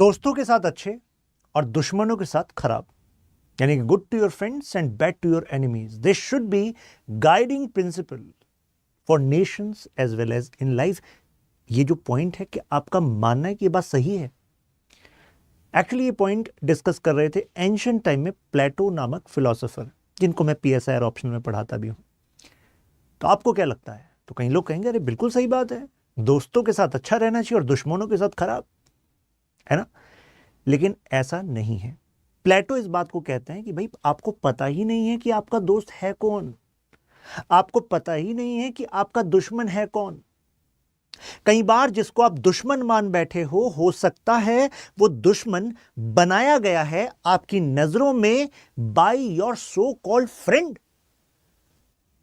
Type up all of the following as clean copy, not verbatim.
दोस्तों के साथ अच्छे और दुश्मनों के साथ खराब, यानी good to your friends and bad to your enemies, this should be guiding principle for nations as well as in life. ये जो पॉइंट है कि आपका मानना है कि ये बात सही है। एक्चुअली ये पॉइंट डिस्कस कर रहे थे एंशिएंट टाइम में प्लेटो नामक फिलोसोफर, जिनको मैं पीएसआईआर ऑप्शन में पढ़ाता भी हूं। तो आपको क्या लगता है? तो कई लोग कहेंगे अरे बिल्कुल सही बात है, दोस्तों के साथ अच्छा रहना चाहिए और दुश्मनों के साथ खराब, है ना? लेकिन ऐसा नहीं है। प्लेटो इस बात को कहते हैं कि भाई आपको पता ही नहीं है कि आपका दोस्त है कौन, आपको पता ही नहीं है कि आपका दुश्मन है कौन। कई बार जिसको आप दुश्मन मान बैठे हो सकता है वो दुश्मन बनाया गया है आपकी नजरों में by your so called friend.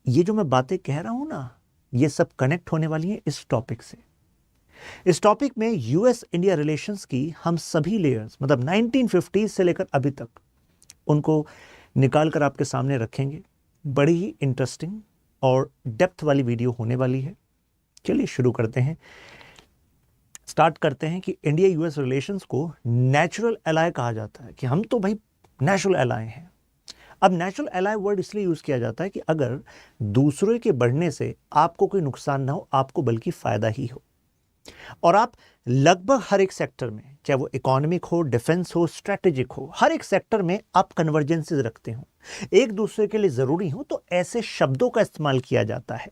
ये जो मैं बातें कह रहा हूं ना, ये सब कनेक्ट होने वाली है इस टॉपिक से। इस टॉपिक में यूएस इंडिया रिलेशंस की हम सभी लेयर्स, मतलब 1950 से लेकर अभी तक, उनको निकाल कर आपके सामने रखेंगे। बड़ी ही इंटरेस्टिंग और डेप्थ वाली वीडियो होने वाली है। चलिए शुरू करते हैं। स्टार्ट करते हैं कि इंडिया यूएस रिलेशंस को नेचुरल एलाय कहा जाता है, कि हम तो भाई नेचुरल एलाय हैं। अब नेचुरल एलाय वर्ड इसलिए यूज किया जाता है कि अगर दूसरे के बढ़ने से आपको कोई नुकसान ना हो, आपको बल्कि फायदा ही हो, और आप लगभग हर एक सेक्टर में, चाहे वो इकोनॉमिक हो, डिफेंस हो, स्ट्रेटेजिक हो, हर एक सेक्टर में आप कन्वर्जेंसेस रखते हो, एक दूसरे के लिए जरूरी हो, तो ऐसे शब्दों का इस्तेमाल किया जाता है।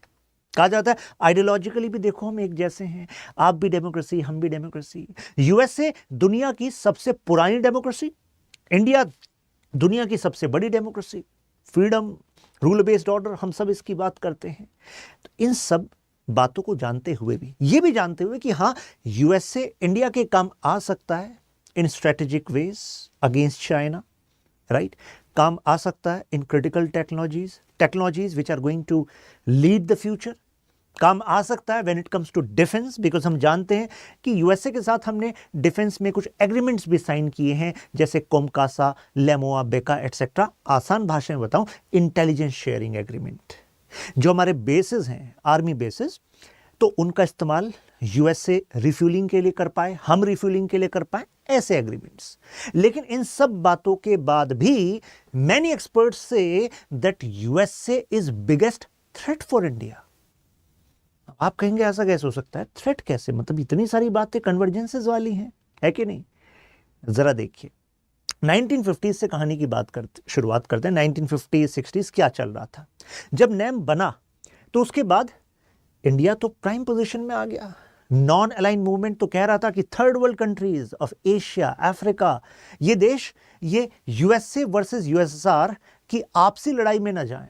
कहा जाता है आइडियोलॉजिकली भी देखो हम एक जैसे हैं, आप भी डेमोक्रेसी, हम भी डेमोक्रेसी। यूएसए दुनिया की सबसे पुरानी डेमोक्रेसी, इंडिया दुनिया की सबसे बड़ी democracy, freedom, rule based order, हम सब इसकी बात करते हैं। तो इन सब बातों को जानते हुए भी, ये भी जानते हुए कि हाँ, यूएसए इंडिया के काम आ सकता है in strategic wedge against China, right? काम आ सकता है in critical technologies which are going to lead the future. काम आ सकता है when it comes to defence, because हम जानते हैं कि यूएसए के साथ हमने डिफेंस में कुछ एग्रीमेंट्स भी साइन किए हैं, जैसे कोमकासा, लेमोआ, बेका एटसेट्रा। आसान भाषा में बताऊं, इंटेलिजेंस शेयरिंग एग्रीमेंट। जो हमारे बेसिस हैं, आर्मी बेसिस, तो उनका इस्तेमाल यूएसए रिफ्यूलिंग के लिए कर पाए, हम रिफ्यूलिंग के लिए कर पाए, ऐसे एग्रीमेंट्स। लेकिन इन सब बातों के बाद भी many experts say that USA is biggest threat for India. आप कहेंगे ऐसा कैसे हो सकता है? थ्रेट कैसे? मतलब इतनी सारी बातें कन्वर्जेंसेस वाली हैं, है कि नहीं? जरा देखिए, 1950 से कहानी की शुरुआत करते हैं। 1950s 60s क्या चल रहा था? जब नेम बना तो उसके बाद इंडिया तो प्राइम पोजीशन में आ गया। नॉन अलाइन मूवमेंट तो कह रहा था कि third world countries of Asia, Africa, ये देश, ये यूएसए वर्सेस यूएसएसआर की आपसी लड़ाई में न जाएं,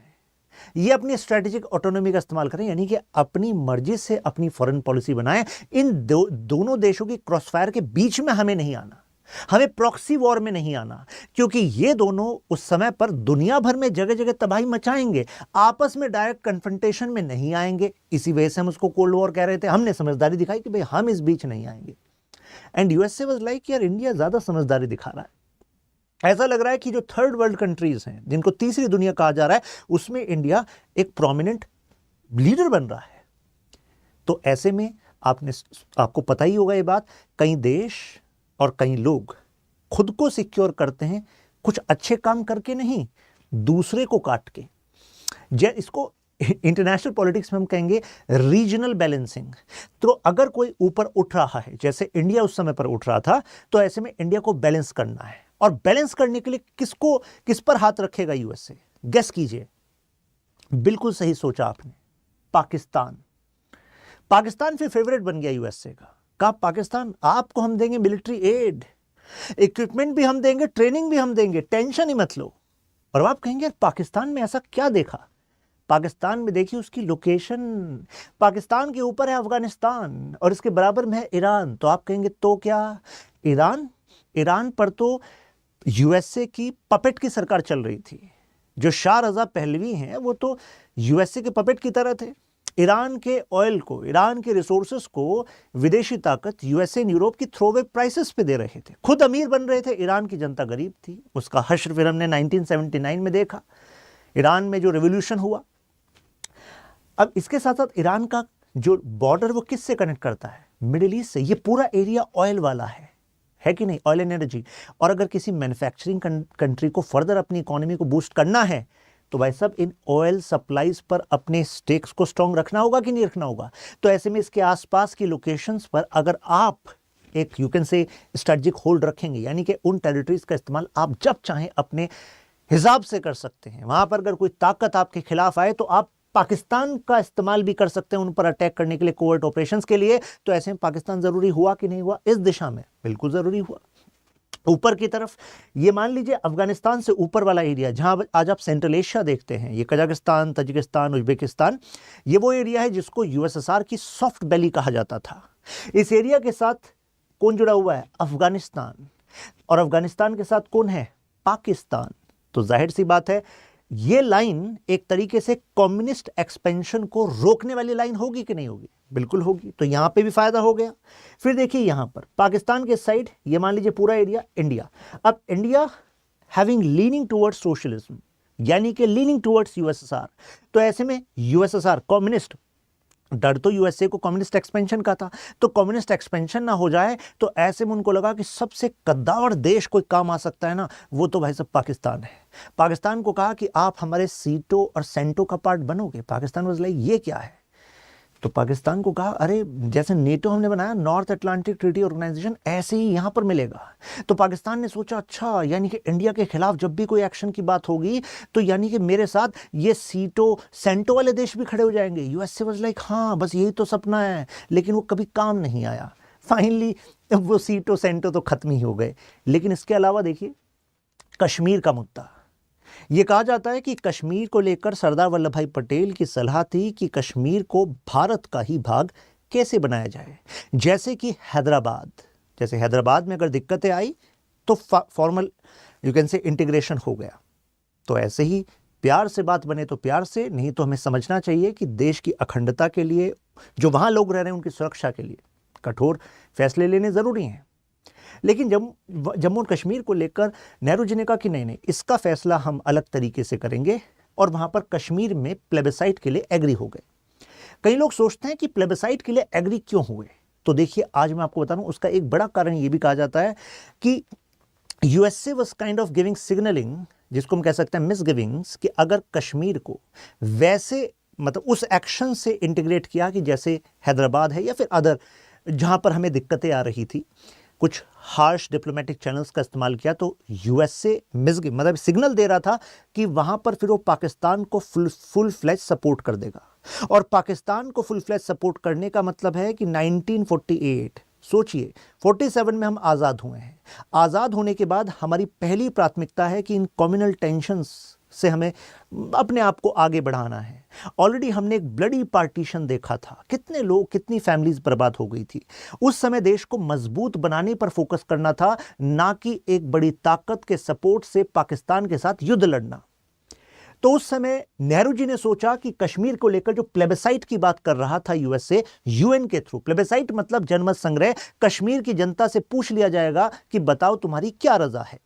ये अपनी स्ट्रेटेजिक ऑटोनॉमी का इस्तेमाल करें, यानी कि अपनी मर्जी से अपनी फॉरेन पॉलिसी बनाएं। इन दोनों देशों की क्रॉसफायर के बीच में हमें नहीं आना, हमें प्रॉक्सी वॉर में नहीं आना, क्योंकि ये दोनों उस समय पर दुनिया भर में जगह जगह तबाही मचाएंगे, आपस में डायरेक्ट कन्फ्रंटेशन में नहीं आएंगे। इसी वजह से हम उसको कोल्ड वॉर कह रहे थे। हमने समझदारी दिखाई कि भाई हम इस बीच नहीं आएंगे। एंड यूएसए वाज लाइक, यार इंडिया ज्यादा समझदारी दिखा रहा है। ऐसा लग रहा है कि जो थर्ड वर्ल्ड कंट्रीज हैं, जिनको तीसरी दुनिया कहा जा रहा है, उसमें इंडिया एक प्रोमिनेंट लीडर बन रहा है। तो ऐसे में आपको पता ही होगा ये बात, कई देश और कई लोग खुद को सिक्योर करते हैं कुछ अच्छे काम करके नहीं, दूसरे को काट के। इसको इंटरनेशनल पॉलिटिक्स में हम कहेंगे रीजनल बैलेंसिंग। तो अगर कोई ऊपर उठ रहा है, जैसे इंडिया उस समय पर उठ रहा था, तो ऐसे में इंडिया को बैलेंस करना है। और बैलेंस करने के लिए किस पर हाथ रखेगा यूएसए? गेस कीजिए। बिल्कुल सही सोचा आपने, पाकिस्तान। पाकिस्तान फिर फेवरेट बन गया यूएसए का। कहा पाकिस्तान, आपको हम देंगे मिलिट्री एड, इक्विपमेंट भी हम देंगे, ट्रेनिंग भी हम देंगे, टेंशन ही मत लो। और आप कहेंगे पाकिस्तान में ऐसा क्या देखा? पाकिस्तान में देखिए उसकी लोकेशन, पाकिस्तान के ऊपर है अफगानिस्तान और इसके बराबर में है ईरान। तो आप कहेंगे तो क्या ईरान पर तो यूएसए की पपेट की सरकार चल रही थी। जो शाह रजा पहलवी हैं वो तो यूएसए के पपेट की तरह थे। ईरान के ऑयल को, ईरान के रिसोर्सेस को विदेशी ताकत यूएसए एंड यूरोप की थ्रोवे प्राइसेस पे दे रहे थे, खुद अमीर बन रहे थे, ईरान की जनता गरीब थी। उसका हश्र फिर हमने 1979 में देखा, ईरान में जो रेवोल्यूशन हुआ। अब इसके साथ साथ ईरान का जो बॉर्डर वो किससे कनेक्ट करता है? मिडिल ईस्ट से। ये पूरा एरिया ऑयल वाला है। है कि नहीं, ऑयल एंड एनर्जी। और अगर किसी मैन्युफैक्चरिंग कंट्री को फर्दर अपनी इकोनॉमी को बूस्ट करना है तो भाई साहब इन ऑयल सप्लाईज पर अपने स्टेक्स को स्ट्रांग रखना होगा कि नहीं रखना होगा। तो ऐसे में इसके आसपास की लोकेशंस पर अगर आप एक यू कैन से स्ट्रेटजिक होल्ड रखेंगे, यानी कि उन टेरिटरीज का इस्तेमाल आप जब चाहें अपने हिसाब से कर सकते हैं। वहां पर अगर कोई ताकत आपके खिलाफ आए तो आप पाकिस्तान का इस्तेमाल भी कर सकते हैं उन पर अटैक करने के लिए, कोवर्ट ऑपरेशंस के लिए। तो ऐसे में पाकिस्तान जरूरी हुआ कि नहीं हुआ, इस दिशा में बिल्कुल जरूरी हुआ। ऊपर की तरफ ये मान लीजिए अफगानिस्तान से ऊपर वाला एरिया जहां आज आप सेंट्रल एशिया देखते हैं, ये कजाकिस्तान, तजिकिस्तान, उज्बेकिस्तान, ये वो एरिया है जिसको यूएसएसआर की सॉफ्ट बेली कहा जाता था। इस एरिया के साथ कौन जुड़ा हुआ है, अफगानिस्तान। और अफगानिस्तान के साथ कौन है, पाकिस्तान। तो जाहिर सी बात है ये लाइन एक तरीके से कम्युनिस्ट एक्सपेंशन को रोकने वाली लाइन होगी कि नहीं होगी, बिल्कुल होगी। तो यहां पे भी फायदा हो गया। फिर देखिए यहां पर पाकिस्तान के साइड ये मान लीजिए पूरा एरिया इंडिया। अब India having leaning towards socialism, यानी कि लीनिंग टुवर्ड्स यूएसएसआर। तो ऐसे में यूएसएसआर कम्युनिस्ट, डर तो यूएसए को कम्युनिस्ट एक्सपेंशन का था, तो कम्युनिस्ट एक्सपेंशन ना हो जाए। तो ऐसे में उनको लगा कि सबसे कद्दावर देश कोई काम आ सकता है ना, वो तो भाई सब पाकिस्तान है। पाकिस्तान को कहा कि आप हमारे सीटो और सेंटो का पार्ट बनोगे। पाकिस्तान वाज लाइक ये क्या है। तो पाकिस्तान को कहा अरे जैसे नेटो हमने बनाया, नॉर्थ अटलांटिक ट्रीटी ऑर्गेनाइजेशन, ऐसे ही यहां पर मिलेगा। तो पाकिस्तान ने सोचा अच्छा, यानी कि इंडिया के खिलाफ जब भी कोई एक्शन की बात होगी तो यानी कि मेरे साथ ये सीटो सेंटो वाले देश भी खड़े हो जाएंगे। यूएसए वाज लाइक हाँ बस यही तो सपना है, लेकिन वो कभी काम नहीं आया। फाइनली वो सीटो सेंटो तो खत्म ही हो गए। लेकिन इसके अलावा देखिए कश्मीर का मुद्दा, यह कहा जाता है कि कश्मीर को लेकर सरदार वल्लभ भाई पटेल की सलाह थी कि कश्मीर को भारत का ही भाग कैसे बनाया जाए। जैसे कि हैदराबाद में अगर दिक्कतें आई तो फॉर्मल यू कैन से इंटीग्रेशन हो गया। तो ऐसे ही प्यार से बात बने तो प्यार से, नहीं तो हमें समझना चाहिए कि देश की अखंडता के लिए, जो वहां लोग रह रहे हैं उनकी सुरक्षा के लिए कठोर फैसले लेने जरूरी हैं। लेकिन जम्मू और कश्मीर को लेकर नेहरू जी ने कहा कि नहीं, इसका फैसला हम अलग तरीके से करेंगे। और वहां पर कश्मीर में प्लेबिसाइट के लिए एग्री हो गए। कई लोग सोचते हैं कि प्लेबिसाइट के लिए एग्री क्यों हुए, तो देखिए आज मैं आपको बता रहा हूं उसका एक बड़ा कारण यह भी कहा जाता है कि USA was kind of giving signalling, जिसको हम कह सकते हैं मिसगिविंग्स, कि अगर कश्मीर को वैसे मतलब उस एक्शन से इंटीग्रेट किया कि जैसे हैदराबाद है या फिर अदर जहां पर हमें दिक्कतें आ रही थी, कुछ हार्श डिप्लोमेटिक चैनल्स का इस्तेमाल किया, तो यूएसए मतलब सिग्नल दे रहा था कि वहां पर फिर वो पाकिस्तान को फुल फ्लैज सपोर्ट कर देगा। और पाकिस्तान को फुल फ्लैज सपोर्ट करने का मतलब है कि 1948, सोचिए 47 में हम आज़ाद हुए हैं। आज़ाद होने के बाद हमारी पहली प्राथमिकता है कि इन कम्युनल टेंशंस से हमें अपने आप को आगे बढ़ाना है। ऑलरेडी हमने एक ब्लडी पार्टीशन देखा था, कितने लोग, कितनी फैमिलीज बर्बाद हो गई थी। उस समय देश को मजबूत बनाने पर फोकस करना था, ना कि एक बड़ी ताकत के सपोर्ट से पाकिस्तान के साथ युद्ध लड़ना। तो उस समय नेहरू जी ने सोचा कि कश्मीर को लेकर जो प्लेबिसाइट की बात कर रहा था यूएसए, यूएन के थ्रू, प्लेबिसाइट मतलब जनमत संग्रह, कश्मीर की जनता से पूछ लिया जाएगा कि बताओ तुम्हारी क्या रजा है।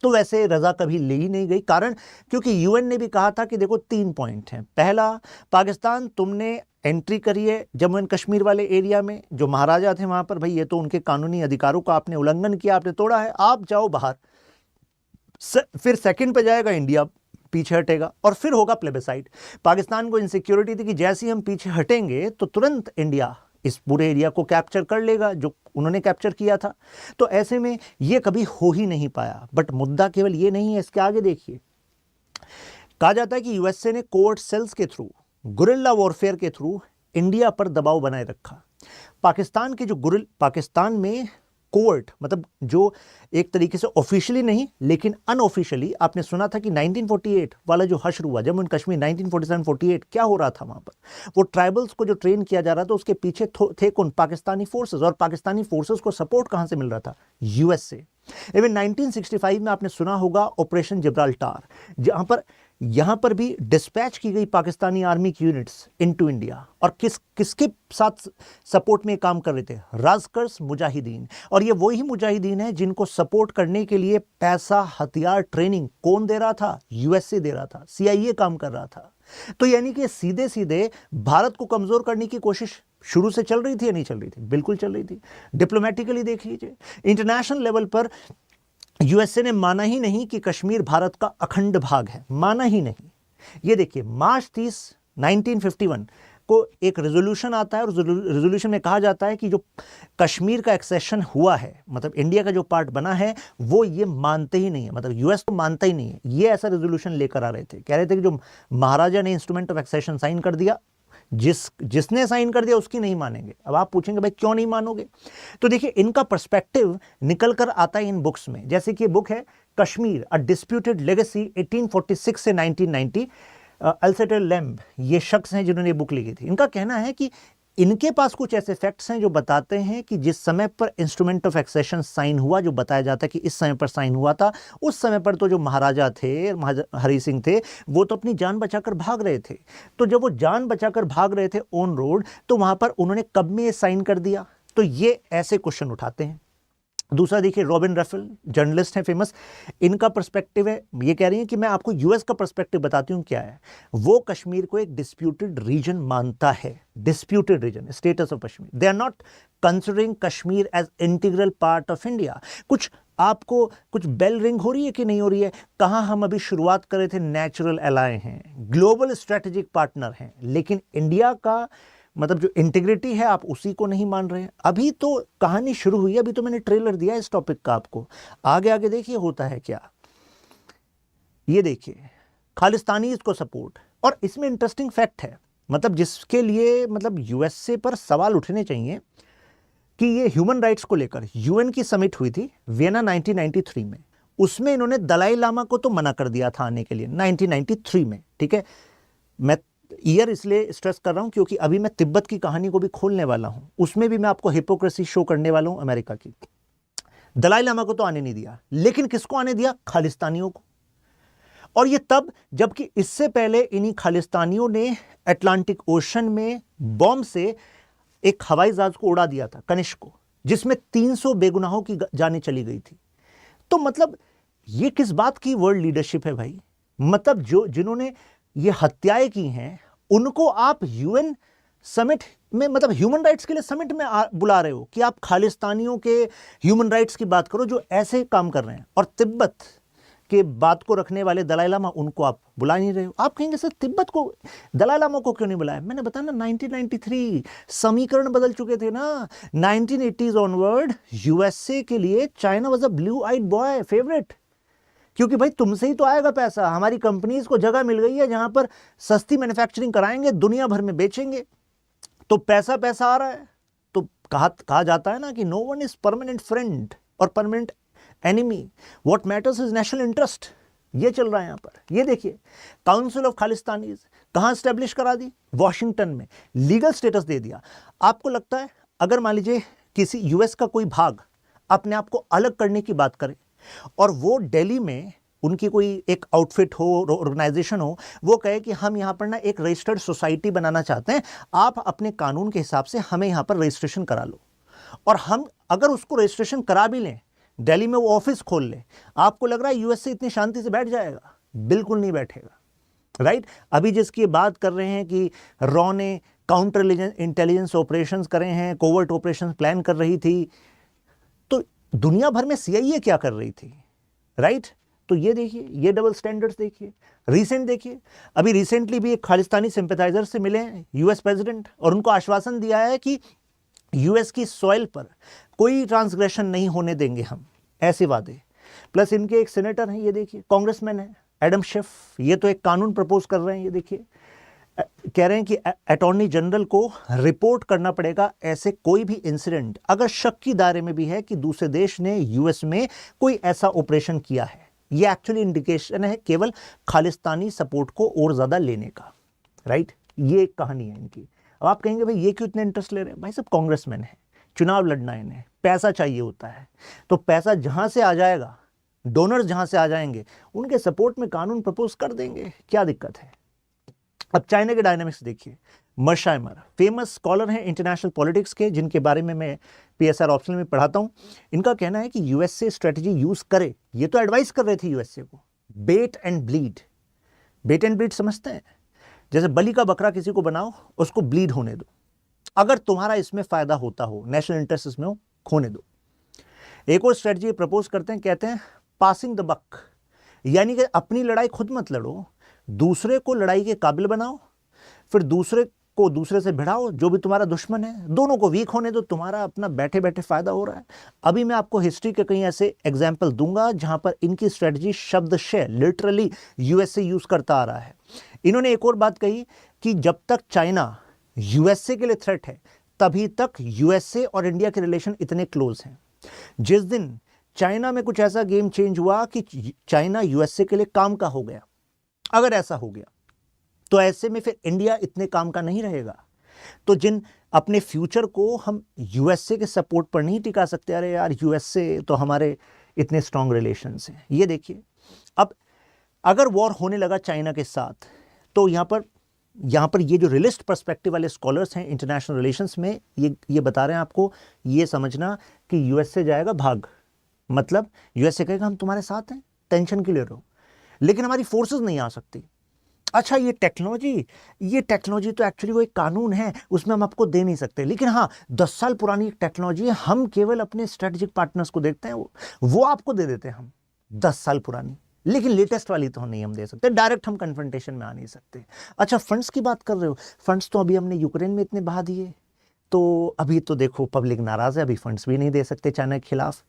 तो वैसे रजा कभी ले ही नहीं गई, कारण क्योंकि यूएन ने भी कहा था कि देखो 3 पॉइंट हैं। पहला, पाकिस्तान तुमने एंट्री करी है जम्मू एंड कश्मीर वाले एरिया में, जो महाराजा थे वहां पर, भाई ये तो उनके कानूनी अधिकारों का आपने उल्लंघन किया, आपने तोड़ा है, आप जाओ बाहर। फिर सेकंड पे जाएगा इंडिया, पीछे हटेगा, और फिर होगा प्लेबिसाइट। पाकिस्तान को इनसिक्योरिटी थी कि जैसे ही हम पीछे हटेंगे तो तुरंत इंडिया इस पूरे एरिया को कैप्चर कर लेगा जो उन्होंने कैप्चर किया था। तो ऐसे में ये कभी हो ही नहीं पाया। बट मुद्दा केवल ये नहीं है, इसके आगे देखिए, कहा जाता है कि यूएसए ने कोवर्ट सेल्स के थ्रू, गुरिल्ला वॉरफेयर के थ्रू इंडिया पर दबाव बनाए रखा। पाकिस्तान के जो पाकिस्तान में कोवर्ट मतलब जो एक तरीके से ऑफिशियली नहीं लेकिन अनऑफिशियली, आपने सुना था कि 1948 वाला जो हश्र हुआ जम्मू एंड कश्मीर, 1947-48 क्या हो रहा था वहां पर, वो ट्राइबल्स को जो ट्रेन किया जा रहा था उसके पीछे थे कौन, पाकिस्तानी फोर्सेस। और पाकिस्तानी फोर्सेस को सपोर्ट कहां से मिल रहा था, यूएसए। इवन 1965 में आपने सुना होगा ऑपरेशन जिब्राल्टार, यहां पर भी डिस्पैच की गई पाकिस्तानी आर्मी की यूनिट्स इनटू इंडिया। और किसके साथ सपोर्ट में काम कर रहे थे, राजकर्स मुजाहिदीन। और ये वही मुजाहिदीन है जिनको सपोर्ट करने के लिए पैसा, हथियार, ट्रेनिंग कौन दे रहा था, यूएसए दे रहा था, CIA काम कर रहा था। तो यानी कि सीधे सीधे भारत को कमजोर करने की कोशिश शुरू से चल रही थी या नहीं चल रही थी? बिल्कुल चल रही थी। डिप्लोमेटिकली देख लीजिए, इंटरनेशनल लेवल पर यूएसए ने माना ही नहीं कि कश्मीर भारत का अखंड भाग है, माना ही नहीं। ये देखिए, मार्च 30, 1951 को एक रेजोल्यूशन आता है और रेजोल्यूशन में कहा जाता है कि जो कश्मीर का एक्सेशन हुआ है, मतलब इंडिया का जो पार्ट बना है, वो ये मानते ही नहीं है, मतलब यूएस तो मानता ही नहीं है। ये ऐसा रेजोल्यूशन लेकर आ रहे थे, कह रहे थे कि जो महाराजा ने इंस्ट्रूमेंट ऑफ एक्सेशन साइन कर दिया, जिसने साइन कर दिया उसकी नहीं मानेंगे। अब आप पूछेंगे भाई क्यों नहीं मानोगे? तो देखिए, इनका पर्सपेक्टिव निकल कर आता है इन बुक्स में, जैसे कि ये बुक है कश्मीर अ डिस्प्यूटेड लेगेसी 1846 से 1990। अल्सेटर लैम्ब ये शख्स हैं जिन्होंने ये बुक लिखी थी। इनका कहना है कि इनके पास कुछ ऐसे फैक्ट्स हैं जो बताते हैं कि जिस समय पर इंस्ट्रूमेंट ऑफ एक्सेशन साइन हुआ, जो बताया जाता है कि इस समय पर साइन हुआ था, उस समय पर तो जो महाराजा थे, हरि सिंह थे, वो तो अपनी जान बचाकर भाग रहे थे। तो जब वो जान बचाकर भाग रहे थे ऑन रोड, तो वहां पर उन्होंने कब में ये साइन कर दिया? तो ये ऐसे क्वेश्चन उठाते हैं। दूसरा देखिए, रॉबिन रफेल जर्नलिस्ट हैं फेमस, इनका पर्सपेक्टिव है, ये कह रही हैं कि मैं आपको यूएस का पर्सपेक्टिव बताती हूँ क्या है। वो कश्मीर को एक डिस्प्यूटेड रीजन मानता है, disputed region, status of Kashmir. They are not considering Kashmir as integral part of India. आपको कुछ बेल रिंग हो रही है कि नहीं हो रही है? कहाँ हम अभी शुरुआत कर रहे थे, नेचुरल एलाय हैं, ग्लोबल स्ट्रेटेजिक पार्टनर हैं, लेकिन इंडिया का मतलब जो इंटीग्रिटी है आप उसी को नहीं मान रहे हैं। अभी तो कहानी शुरू हुई है, अभी तो मैंने ट्रेलर दिया इस टॉपिक का आपको। आगे आगे देखिए होता है क्या। ये देखिए, खालिस्तानीज को सपोर्ट, और इसमें इंटरेस्टिंग फैक्ट है, मतलब जिसके लिए मतलब यूएसए पर सवाल उठने चाहिए कि ये ह्यूमन राइट्स को लेकर यूएन की समिट हुई थी वियना 1993 में, उसमें इन्होंने दलाई लामा को तो मना कर दिया था आने के लिए 1993 में। ठीक है, मैं ईयर इसलिए स्ट्रेस कर रहा हूं क्योंकि अभी मैं तिब्बत की कहानी को भी खोलने वाला हूं, उसमें भी मैं आपको हिपोक्रेसी शो करने वाला हूं अमेरिका की। दलाई लामा को तो आने नहीं दिया, लेकिन किसको आने दिया? खालिस्तानियों को। और ये तब जबकि इससे पहले इन्हीं खालिस्तानियों ने अटलांटिक ओशन में बॉम्ब से एक हवाई जहाज को उड़ा दिया था, कनिष्क को, जिसमें 300 बेगुनाहों की जानें चली गई थी। तो मतलब ये किस बात की वर्ल्ड लीडरशिप है भाई? मतलब जो जिन्होंने ये हत्याएं की हैं, उनको आप यूएन समिट में, मतलब ह्यूमन राइट्स के लिए समिट में बुला रहे हो कि आप खालिस्तानियों के ह्यूमन राइट्स की बात करो जो ऐसे काम कर रहे हैं, और तिब्बत के बात को रखने वाले दलाई लामा, उनको आप बुला नहीं रहे हो। आप कहेंगे सर तिब्बत को, दलाई लामा को क्यों नहीं बुलाया? मैंने बताया ना, 1993 समीकरण बदल चुके थे ना। 1980s ऑनवर्ड यूएसए के लिए China was a blue eyed boy, favourite, क्योंकि भाई तुमसे ही तो आएगा पैसा, हमारी कंपनीज को जगह मिल गई है जहां पर सस्ती मैन्युफैक्चरिंग कराएंगे, दुनिया भर में बेचेंगे, तो पैसा पैसा आ रहा है। तो कहा जाता है ना कि no one is permanent friend और permanent enemy, what matters is national interest. ये चल रहा है यहां पर। ये देखिए, काउंसिल ऑफ खालिस्तानीज कहां स्टैब्लिश करा दी? वॉशिंगटन में, लीगल स्टेटस दे दिया। आपको लगता है अगर मान लीजिए किसी यूएस का कोई भाग अपने आप को अलग करने की बात करे और वो दिल्ली में उनकी कोई एक आउटफिट हो, ऑर्गेनाइजेशन हो, वो कहे कि हम यहाँ पर ना एक रजिस्टर्ड सोसाइटी बनाना चाहते हैं, आप अपने कानून के हिसाब से हमें यहाँ पर रजिस्ट्रेशन करा लो, और हम अगर उसको रजिस्ट्रेशन करा भी लें, दिल्ली में वो ऑफिस खोल ले, आपको लग रहा है यूएस से इतनी शांति से बैठ जाएगा? बिल्कुल नहीं बैठेगा, राइट। अभी जिसकी बात कर रहे हैं कि रॉ ने काउंटर इंटेलिजेंस ऑपरेशंस करे हैं, कोवर्ट ऑपरेशंस प्लान कर रही थी, तो दुनिया भर में सीआईए क्या कर रही थी, राइट। तो ये देखिए, ये डबल स्टैंडर्ड्स देखिए। रिसेंट देखिए, अभी रिसेंटली भी एक खालिस्तानी सिंपैथाइजर से मिले हैं यूएस प्रेसिडेंट, और उनको आश्वासन दिया है कि यूएस की सॉइल पर कोई ट्रांसग्रेशन नहीं होने देंगे हम, ऐसे वादे। प्लस इनके एक सेनेटर हैं, ये देखिए, कांग्रेसमैन है एडम शेफ, ये तो एक कानून प्रपोज कर रहे हैं। ये देखिए, कह रहे हैं कि अटॉर्नी जनरल को रिपोर्ट करना पड़ेगा ऐसे कोई भी इंसिडेंट अगर शक की दायरे में भी है कि दूसरे देश ने यूएस में कोई ऐसा ऑपरेशन किया है। ये एक्चुअली इंडिकेशन है केवल खालिस्तानी सपोर्ट को और ज्यादा लेने का, राइट। ये एक कहानी है इनकी। अब आप कहेंगे भाई ये क्यों इतने इंटरेस्ट ले रहे हैं? भाई सब कांग्रेसमैन है, चुनाव लड़ना है इन्हें, पैसा चाहिए होता है, तो पैसा जहां से आ जाएगा, डोनर्स जहां से आ जाएंगे, उनके सपोर्ट में कानून प्रपोज कर देंगे, क्या दिक्कत है। अब चाइना के डायनामिक्स देखिए। मर्शाइमर फेमस स्कॉलर हैं इंटरनेशनल पॉलिटिक्स के, जिनके बारे में मैं पीएसआर ऑप्शनल में पढ़ाता हूं। इनका कहना है कि यूएसए स्ट्रेटजी यूज करे, ये तो एडवाइस कर रहे थे यूएसए को, bait and bleed. Bait and bleed समझते हैं? जैसे बलि का बकरा किसी को बनाओ, उसको ब्लीड होने दो, अगर तुम्हारा इसमें फायदा होता हो, नेशनल इंटरेस्ट इसमें हो, खोने दो। एक और स्ट्रेटजी प्रपोज करते हैं, कहते हैं पासिंग द बक, यानी कि अपनी लड़ाई खुद मत लड़ो, दूसरे को लड़ाई के काबिल बनाओ, फिर दूसरे को दूसरे से भिड़ाओ, जो भी तुम्हारा दुश्मन है दोनों को वीक होने दो, तुम्हारा अपना बैठे बैठे फायदा हो रहा है। अभी मैं आपको हिस्ट्री के कई ऐसे एग्जाम्पल दूंगा जहां पर इनकी स्ट्रेटजी शब्दशः लिटरली यूएसए यूज करता आ रहा है। इन्होंने एक और बात कही कि जब तक चाइना यूएसए के लिए थ्रेट है तभी तक यूएसए और इंडिया के रिलेशन इतने क्लोज हैं। जिस दिन चाइना में कुछ ऐसा गेम चेंज हुआ कि चाइना यूएसए के लिए काम का हो गया, अगर ऐसा हो गया तो ऐसे में फिर इंडिया इतने काम का नहीं रहेगा। तो जिन अपने फ्यूचर को हम यूएसए के सपोर्ट पर नहीं टिका सकते, अरे यार यूएसए तो हमारे इतने स्ट्रांग रिलेशंस हैं। ये देखिए, अब अगर वॉर होने लगा चाइना के साथ तो यहाँ पर ये जो रियलिस्ट पर्सपेक्टिव वाले स्कॉलर्स हैं इंटरनेशनल रिलेशंस में, ये बता रहे हैं आपको, ये समझना कि यूएसए जाएगा भाग, मतलब यूएसए कहेगा हम तुम्हारे साथ हैं, टेंशन क्यों ले रहे हो, लेकिन हमारी फोर्सेस नहीं आ सकती। अच्छा ये टेक्नोलॉजी तो एक्चुअली वो एक कानून है, उसमें हम आपको दे नहीं सकते, लेकिन हाँ 10 साल पुरानी टेक्नोलॉजी है, हम केवल अपने स्ट्रेटेजिक पार्टनर्स को देखते हैं, वो आपको दे देते हैं हम 10 साल पुरानी, लेकिन लेटेस्ट वाली तो नहीं हम दे सकते, डायरेक्ट हम कन्फ्रंटेशन में आ नहीं सकते। अच्छा फंड्स की बात कर रहे हो, फंड्स तो अभी हमने यूक्रेन में इतने बहा दिए, तो अभी तो देखो पब्लिक नाराज है, अभी फंड्स भी नहीं दे सकते चाइना के खिलाफ।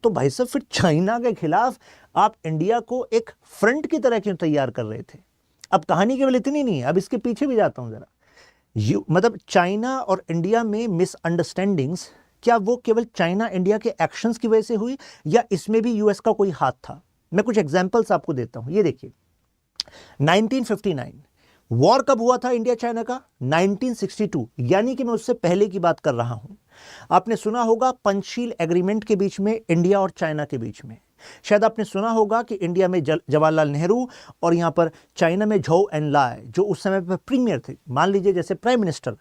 तो भाई साहब फिर चाइना के खिलाफ आप इंडिया को एक फ्रंट की तरह क्यों तैयार कर रहे थे? अब कहानी केवल इतनी नहीं है, अब इसके पीछे भी जाता हूं जरा। मतलब चाइना और इंडिया में मिसअंडरस्टैंडिंग्स, क्या वो केवल चाइना इंडिया के एक्शंस की वजह से हुई या इसमें भी यूएस का कोई हाथ था? मैं कुछ एग्जांपल्स आपको देता हूं, ये देखिए 1959 वॉर कब हुआ था इंडिया चाइना का? 1962, यानी कि मैं उससे पहले की बात कर रहा हूं। आपने सुना होगा पंचशील एग्रीमेंट के बीच में इंडिया और चाइना के बीच में, शायद आपने सुना होगा कि इंडिया में जवाहरलाल नेहरू और यहां पर चाइना में झोउ एनलाय जो उस समय पर प्रीमियर थे, मान लीजिए जैसे प्राइम मिनिस्टर,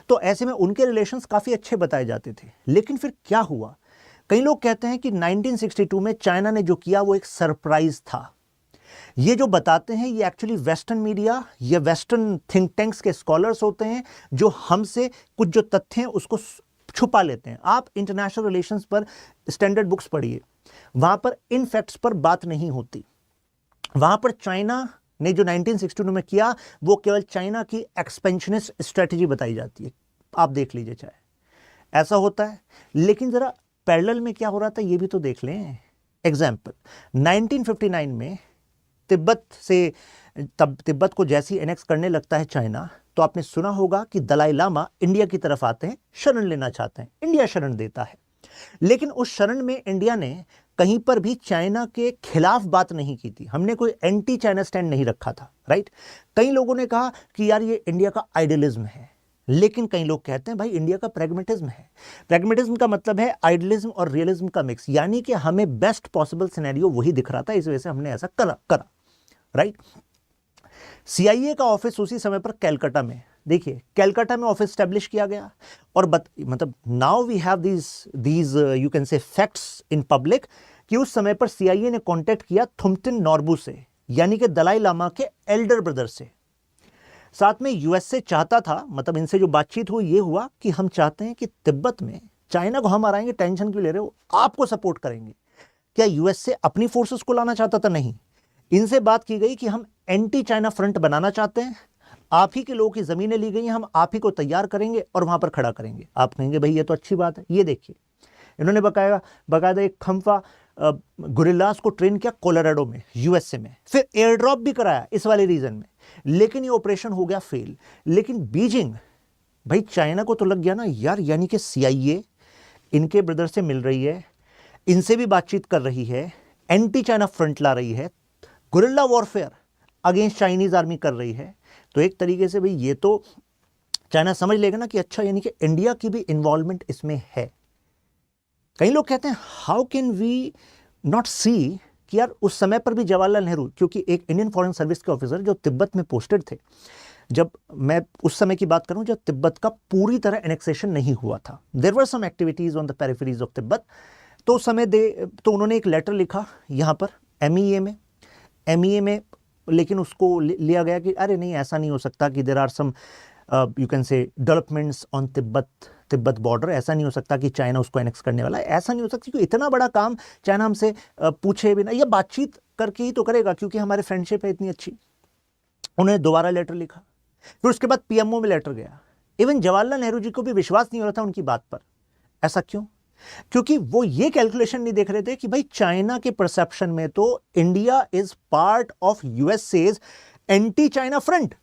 तो ऐसे में उनके रिलेशंस काफी अच्छे बताए जाते थे। लेकिन फिर क्या हुआ? कई लोग कहते हैं कि 1962 में चाइना ने जो किया वो एक सरप्राइज था। ये जो बताते हैं ये एक्चुअली वेस्टर्न मीडिया या वेस्टर्न थिंक टैंक्स के स्कॉलर्स होते हैं जो हमसे कुछ जो तथ्य हैं उसको छुपा लेते हैं। आप इंटरनेशनल रिलेशंस पर स्टैंडर्ड बुक्स पढ़िए, वहां पर इन फैक्ट्स पर बात नहीं होती। वहां पर चाइना ने जो 1962 में किया वो केवल चाइना की एक्सपेंशनिस्ट स्ट्रेटजी बताई जाती है, आप देख लीजिए चाहे ऐसा होता है। लेकिन जरा पैरेलल में क्या हो रहा था ये भी तो देख लें। एग्जाम्पल 1959 में तिब्बत को जैसे ही एनेक्स करने लगता है चाइना, तो आपने सुना होगा कि दलाई लामा इंडिया की तरफ आते हैं, शरण लेना चाहते हैं, इंडिया शरण देता है। लेकिन उस शरण में इंडिया ने कहीं पर भी चाइना के खिलाफ बात नहीं की थी, हमने कोई एंटी चाइना स्टैंड नहीं रखा था, राइट। कई लोगों ने कहा कि यार ये इंडिया का आइडियलिज्म है, लेकिन कई लोग कहते हैं भाई इंडिया का प्रैग्मेटिज्म है। प्रैग्मेटिज्म का मतलब है आइडियलिज्म और रियलिज्म का मिक्स, यानी कि हमें बेस्ट पॉसिबल सिनेरियो वही दिख रहा था, इस वजह से हमने ऐसा करा, राइट। सीआईए का ऑफिस उसी समय पर कैलकाटा में, देखिए कैलकाटा में ऑफिस स्टैब्लिश किया गया। और मतलब now we have these you can say facts in public कि उस समय पर सीआईए ने कांटेक्ट किया थुम्तिन नॉर्बू से, यानी कि दलाई लामा के एल्डर ब्रदर से। साथ में यूएसए चाहता था, मतलब इनसे जो बातचीत हुई ये हुआ कि हम चाहते हैं कि तिब्बत में चाइना को हम हराएंगे, टेंशन क्यों ले रहे हो, आपको सपोर्ट करेंगे। क्या यूएसए अपनी फोर्सेस को लाना चाहता था? नहीं। इनसे बात की गई कि हम एंटी चाइना फ्रंट बनाना चाहते हैं, आप ही के लोगों की जमीनें ली गई हैं, हम आप ही को तैयार करेंगे और वहां पर खड़ा करेंगे। आप कहेंगे भाई ये तो अच्छी बात है। ये देखिए इन्होंने बकायदा एक खंफा गुरिल्लास को ट्रेन किया कोलोराडो में, यूएसए में, फिर एयर ड्रॉप भी कराया इस वाले रीजन में, लेकिन ये ऑपरेशन हो गया फेल। लेकिन बीजिंग, भाई चाइना को तो लग गया ना यार, यानी कि सीआईए इनके ब्रदर से मिल रही है, इनसे भी बातचीत कर रही है, एंटी चाइना फ्रंट ला रही है, guerrilla warfare against Chinese army कर रही है। तो एक तरीके से भाई ये तो चाइना समझ लेगा ना कि अच्छा, यानी कि इंडिया की भी इन्वॉल्वमेंट इसमें है। कई लोग कहते हैं हाउ कैन वी नॉट सी कि यार उस समय पर भी जवाहरलाल नेहरू, क्योंकि एक इंडियन फॉरेन सर्विस के ऑफिसर जो तिब्बत में पोस्टेड थे, जब मैं उस समय की बात करूं जब तिब्बत का पूरी तरह एनेक्सेशन नहीं हुआ था, there were some activities on the peripheries of Tibet, तो उस समय तो उन्होंने एक लेटर लिखा यहाँ पर एमईए में, लेकिन उसको लिया गया कि अरे नहीं ऐसा नहीं हो सकता कि there are some you can say developments on Tibet border. ऐसा नहीं हो सकता कि चाइना उसको एनेक्स करने वाला है, ऐसा नहीं हो सकता, क्योंकि इतना बड़ा काम चाइना हमसे पूछे बिना या बातचीत करके ही तो करेगा, क्योंकि हमारे फ्रेंडशिप है इतनी अच्छी। उन्होंने दोबारा लेटर लिखा, फिर उसके बाद पीएमओ में लेटर गया। इवन जवाहरलाल नेहरू जी को भी विश्वास नहीं हो रहा था उनकी बात पर। ऐसा क्यों? क्योंकि वो ये कैलकुलेशन नहीं देख रहे थे कि भाई चाइना के परसेप्शन में तो India is part of USA's anti China front.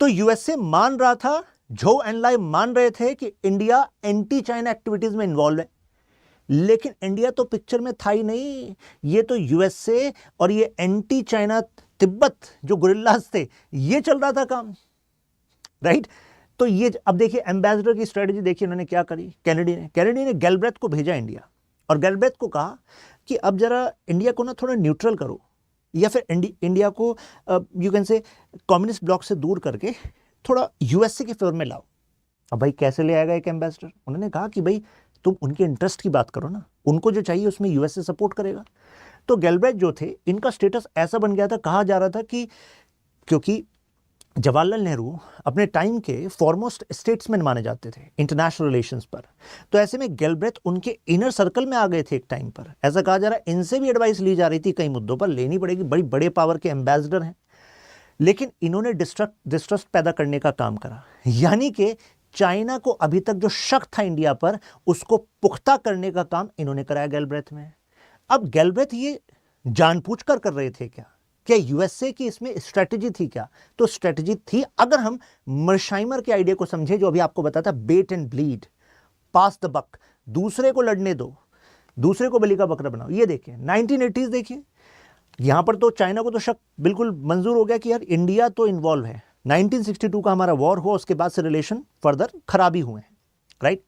तो यूएसए मान रहा था, झो एंड लाई मान रहे थे कि इंडिया एंटी चाइना एक्टिविटीज में इन्वॉल्व है, लेकिन इंडिया तो पिक्चर में था ही नहीं। ये तो यूएसए और ये एंटी चाइना तिब्बत जो गुरिल्लास थे, ये चल रहा था काम, राइट। तो ये अब देखिए एम्बेसडर की स्ट्रेटजी देखिए उन्होंने क्या करी। कैनेडी ने गैलब्रेथ को भेजा इंडिया, और गैलब्रेथ को कहा कि अब जरा इंडिया को ना थोड़ा न्यूट्रल करो, या फिर इंडिया को यू कैन से कम्युनिस्ट ब्लॉक से दूर करके थोड़ा यूएसए के फेवर में लाओ। अब भाई कैसे ले आएगा एक एम्बेसडर? उन्होंने कहा कि भाई तुम उनके इंटरेस्ट की बात करो ना, उनको जो चाहिए उसमें यूएसए सपोर्ट करेगा। तो गैलब्रेथ जो थे, इनका स्टेटस ऐसा बन गया था, कहा जा रहा था कि क्योंकि जवाहरलाल नेहरू अपने टाइम के फॉरमोस्ट स्टेट्समैन माने जाते थे इंटरनेशनल रिलेशंस पर, तो ऐसे में गैलब्रेथ उनके इनर सर्कल में आ गए थे एक टाइम पर। ऐसा कहा जा रहा है इनसे भी एडवाइस ली जा रही थी, कई मुद्दों पर लेनी पड़ेगी, बड़ी बड़े पावर के एम्बेसडर हैं। लेकिन इन्होंने डिस्ट्रस्ट पैदा करने का काम करा, यानी कि चाइना को अभी तक जो शक था इंडिया पर, उसको पुख्ता करने का काम इन्होंने कराया गैलब्रेथ में। अब गैलब्रेथ ये जानबूझकर कर रहे थे क्या यूएसए की इसमें स्ट्रेटजी थी क्या? तो स्ट्रेटजी थी, अगर हम मर्शाइमर के आइडिया को समझे, जो अभी आपको बताता, bait and bleed, pass the buck, दूसरे को लड़ने दो, दूसरे को बलि का बकरा बनाओ। ये देखिए 1980s देखिए, यहां पर तो चाइना को तो शक बिल्कुल मंजूर हो गया कि यार इंडिया तो इन्वॉल्व है। 1962 का हमारा वॉर हुआ, उसके बाद से रिलेशन फर्दर खराबी हुए हैं, राइट।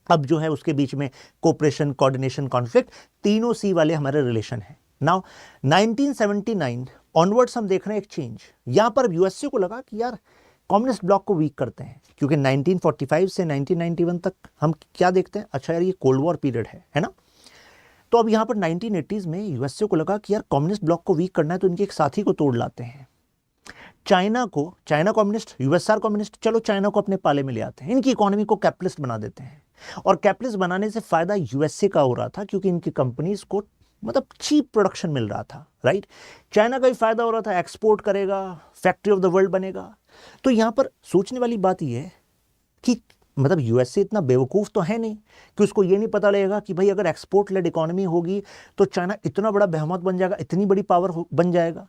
अब जो है उसके बीच में कोऑपरेशन, कोऑर्डिनेशन, कॉन्फ्लिक्ट, तीनों सी वाले हमारे रिलेशन है। नाउ 1979 ऑनवर्ड्स हम देख रहे हैं एक चेंज। यहां पर यूएसए को लगा कि यार कम्युनिस्ट ब्लॉक को वीक करते हैं, क्योंकि 1945 से 1991 तक हम क्या देखते हैं, अच्छा यार ये कोल्ड वॉर पीरियड है ना। तो अब यहां पर 1980s में यूएसए को लगा कि यार कम्युनिस्ट ब्लॉक को वीक करना है, तो इनके एक साथी को तोड़ लाते हैं। चाइना कम्युनिस्ट, यूएसआर कम्युनिस्ट, चलो चाइना को अपने पाले में ले आते हैं, इनकी इकोनॉमी को कैपिटलिस्ट बना देते हैं। और कैपिटलिस्ट बनाने से फायदा यूएसए का हो रहा था, क्योंकि इनकी कंपनीज को मतलब चीप प्रोडक्शन मिल रहा था, राइट। चाइना का भी फायदा हो रहा था, एक्सपोर्ट करेगा, फैक्ट्री ऑफ द वर्ल्ड बनेगा। तो यहां पर सोचने वाली बात यह है कि मतलब यूएसए इतना बेवकूफ़ तो है नहीं कि उसको ये नहीं पता लगेगा कि भाई अगर एक्सपोर्ट लेड इकोनॉमी होगी तो चाइना इतना बड़ा बेहमत बन जाएगा, इतनी बड़ी पावर बन जाएगा।